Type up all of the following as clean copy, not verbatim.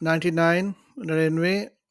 99, 99,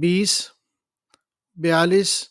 20, 42,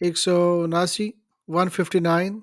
179, 159,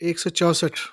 164।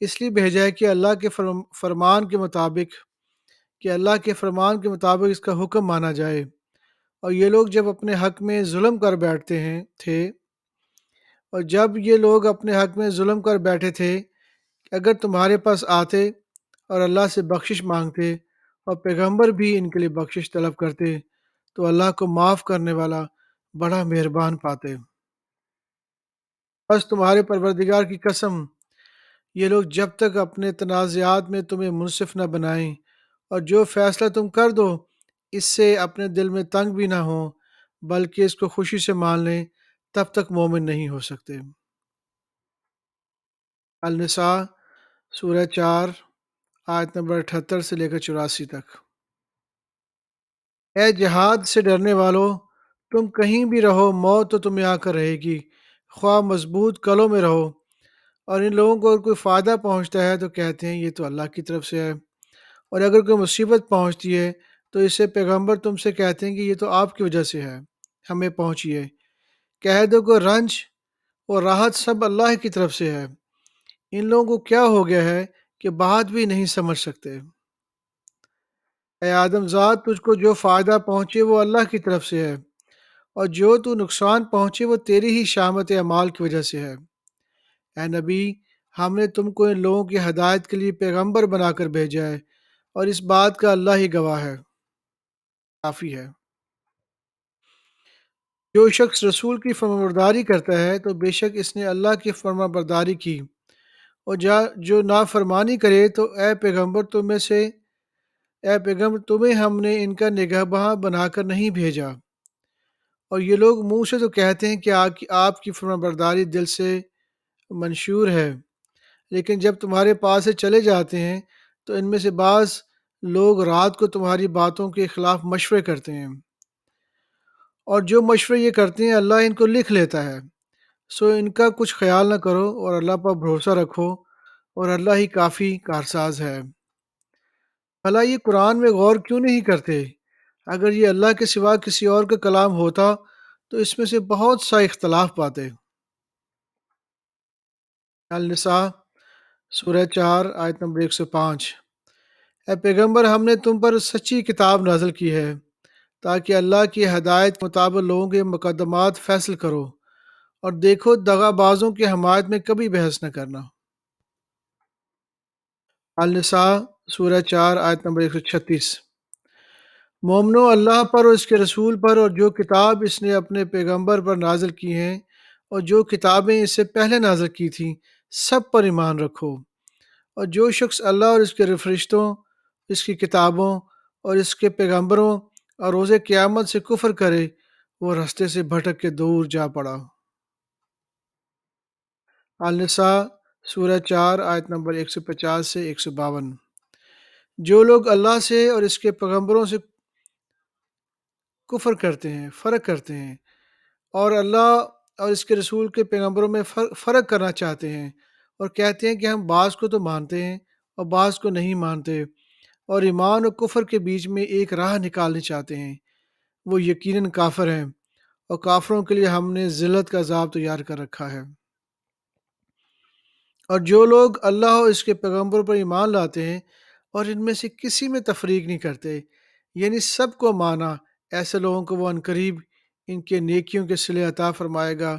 اس لیے بھیجا ہے کہ فرمان کے مطابق اللہ کے فرمان کے مطابق اس کا حکم مانا جائے۔ اور یہ لوگ جب اپنے حق میں ظلم کر بیٹھتے ہیں تھے اور جب یہ لوگ اپنے حق میں ظلم کر بیٹھے تھے کہ اگر تمہارے پاس آتے اور اللہ سے بخشش مانگتے اور پیغمبر بھی ان کے لیے بخشش طلب کرتے تو اللہ کو معاف کرنے والا بڑا مہربان پاتے۔ بس تمہارے پروردگار کی قسم، یہ لوگ جب تک اپنے تنازعات میں تمہیں منصف نہ بنائیں اور جو فیصلہ تم کر دو اس سے اپنے دل میں تنگ بھی نہ ہوں بلکہ اس کو خوشی سے مان لیں، تب تک مومن نہیں ہو سکتے۔ النساء سورہ 4 آیت نمبر 78 سے لے کر 84 تک۔ اے جہاد سے ڈرنے والو، تم کہیں بھی رہو موت تو تمہیں آ کر رہے گی، خواہ مضبوط قلعوں میں رہو۔ اور ان لوگوں کو اگر کوئی فائدہ پہنچتا ہے تو کہتے ہیں یہ تو اللہ کی طرف سے ہے، اور اگر کوئی مصیبت پہنچتی ہے تو اس سے پیغمبر تم سے کہتے ہیں کہ یہ تو آپ کی وجہ سے ہے، ہمیں پہنچی ہے۔ کہہ دو کہ رنج اور راحت سب اللہ کی طرف سے ہے۔ ان لوگوں کو کیا ہو گیا ہے کہ بات بھی نہیں سمجھ سکتے۔ اے آدم ذات، تجھ کو جو فائدہ پہنچے وہ اللہ کی طرف سے ہے، اور جو تو نقصان پہنچے وہ تیری ہی شامت اعمال کی وجہ سے ہے۔ اے نبی، ہم نے تم کو ان لوگوں کی ہدایت کے لیے پیغمبر بنا کر بھیجا ہے، اور اس بات کا اللہ ہی گواہ ہے، کافی ہے۔ جو شخص رسول کی فرمانبرداری کرتا ہے تو بے شک اس نے اللہ کی فرمانبرداری کی، اور جو نافرمانی کرے تو اے پیغمبر تمہیں ہم نے ان کا نگہباں بنا کر نہیں بھیجا۔ اور یہ لوگ منہ سے تو کہتے ہیں کہ آپ کی فرمانبرداری دل سے منشور ہے، لیکن جب تمہارے پاس سے چلے جاتے ہیں تو ان میں سے بعض لوگ رات کو تمہاری باتوں کے خلاف مشورے کرتے ہیں، اور جو مشورے یہ کرتے ہیں اللہ ان کو لکھ لیتا ہے، سو ان کا کچھ خیال نہ کرو اور اللہ پر بھروسہ رکھو، اور اللہ ہی کافی کارساز ہے۔ بھلا یہ قرآن میں غور کیوں نہیں کرتے؟ اگر یہ اللہ کے سوا کسی اور کا کلام ہوتا تو اس میں سے بہت سا اختلاف پاتے۔ النساء سورہ 4 آیت نمبر 105۔ اے پیغمبر، ہم نے تم پر سچی کتاب نازل کی ہے تاکہ اللہ کی ہدایت کے مطابق لوگوں کے مقدمات فیصل کرو، اور دیکھو دغا بازوں کی حمایت میں کبھی بحث نہ کرنا۔ النساء سورہ 4 آیت نمبر 136۔ مومنو، اللہ پر اور اس کے رسول پر اور جو کتاب اس نے اپنے پیغمبر پر نازل کی ہیں اور جو کتابیں اس سے پہلے نازل کی تھیں سب پر ایمان رکھو، اور جو شخص اللہ اور اس کے فرشتوں، اس کی کتابوں اور اس کے پیغمبروں اور روز قیامت سے کفر کرے وہ رستے سے بھٹک کے دور جا پڑا۔ النساء سورہ 4 آیت نمبر 150 سے 152۔ جو لوگ اللہ سے اور اس کے پیغمبروں سے کفر کرتے ہیں، فرق کرتے ہیں، اور اللہ اور اس کے رسول کے پیغمبروں میں فرق کرنا چاہتے ہیں اور کہتے ہیں کہ ہم بعض کو تو مانتے ہیں اور بعض کو نہیں مانتے، اور ایمان اور کفر کے بیچ میں ایک راہ نکالنے چاہتے ہیں، وہ یقیناً کافر ہیں، اور کافروں کے لیے ہم نے ذلت کا عذاب تیار کر رکھا ہے۔ اور جو لوگ اللہ اور اس کے پیغمبر پر ایمان لاتے ہیں اور ان میں سے کسی میں تفریق نہیں کرتے، یعنی سب کو مانا، ایسے لوگوں کو وہ عنقریب ان کے نیکیوں کے صلے عطا فرمائے گا،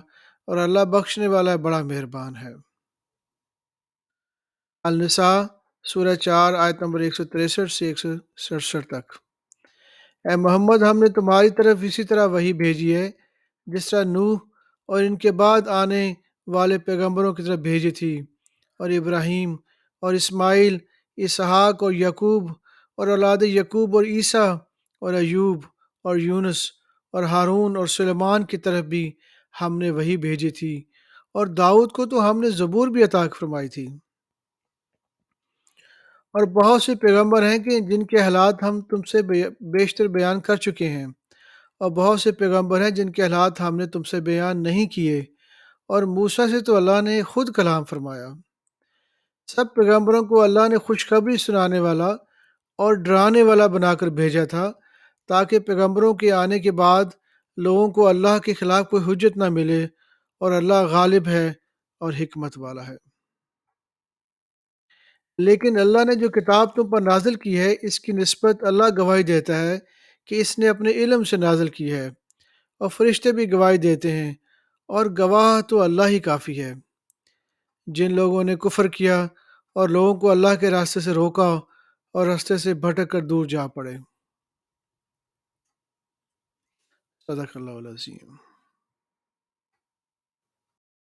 اور اللہ بخشنے والا بڑا مہربان ہے۔ النساء سورہ 4 آیت نمبر 163 سے 167 تک۔ اے محمد، ہم نے تمہاری طرف اسی طرح وحی بھیجی ہے جس طرح نوح اور ان کے بعد آنے والے پیغمبروں کی طرف بھیجی تھی، اور ابراہیم اور اسماعیل، اسحاق اور یعقوب اور اولاد یعقوب اور عیسیٰ اور ایوب اور یونس اور ہارون اور سلیمان کی طرف بھی ہم نے وحی بھیجی تھی، اور داؤد کو تو ہم نے زبور بھی عطا فرمائی تھی۔ اور بہت سے پیغمبر ہیں کہ جن کے حالات ہم تم سے بیشتر بیان کر چکے ہیں، اور بہت سے پیغمبر ہیں جن کے حالات ہم نے تم سے بیان نہیں کیے، اور موسیٰ سے تو اللہ نے خود کلام فرمایا۔ سب پیغمبروں کو اللہ نے خوشخبری سنانے والا اور ڈرانے والا بنا کر بھیجا تھا تاکہ پیغمبروں کے آنے کے بعد لوگوں کو اللہ کے خلاف کوئی حجت نہ ملے، اور اللہ غالب ہے اور حکمت والا ہے۔ لیکن اللہ نے جو کتاب تم پر نازل کی ہے اس کی نسبت اللہ گواہی دیتا ہے کہ اس نے اپنے علم سے نازل کی ہے، اور فرشتے بھی گواہی دیتے ہیں، اور گواہ تو اللہ ہی کافی ہے۔ جن لوگوں نے کفر کیا اور لوگوں کو اللہ کے راستے سے روکا اور راستے سے بھٹک کر دور جا پڑے۔ صدق اللہ العظیم۔